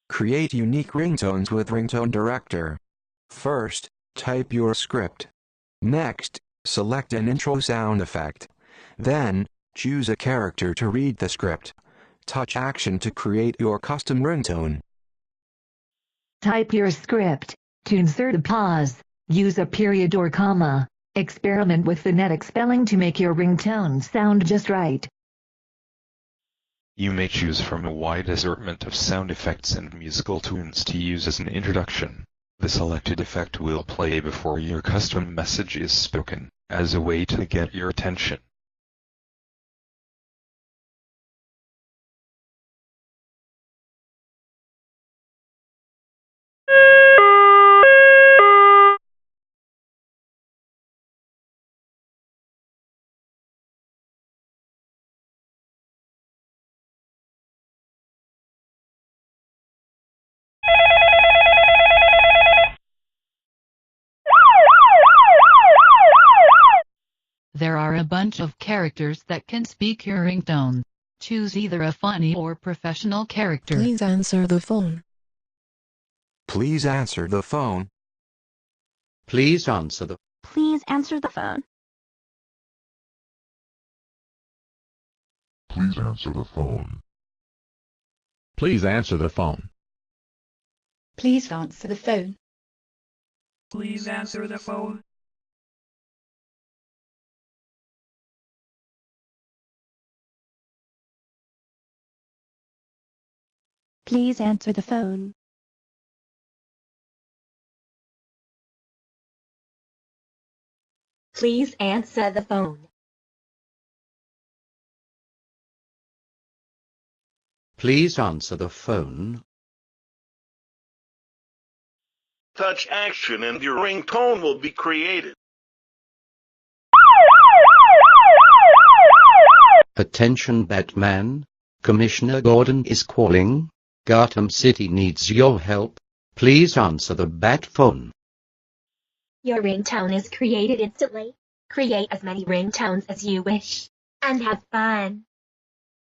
Create unique ringtones with Ringtone Director. First, type your script. Next, select an intro sound effect. Then, choose a character to read the script. Touch Action to create your custom ringtone. Type your script. To insert a pause, use a period or comma. Experiment with phonetic spelling to make your ringtone sound just right. You may choose from a wide assortment of sound effects and musical tunes to use as an introduction. The selected effect will play before your custom message is spoken, as a way to get your attention. There are a bunch of characters that can speak your ringtone. Choose either a funny or professional character. Please answer the phone. Please answer the phone. Please answer the Please answer the phone. Please answer the phone. Please answer the phone. Please answer the phone. Please answer the phone. Please answer the phone. Please answer the phone. Please answer the phone. Touch Action and your ringtone will be created. Attention Batman, Commissioner Gordon is calling. Gotham City needs your help. Please answer the Bat phone. Your ringtone is created instantly. Create as many ringtones as you wish, and have fun.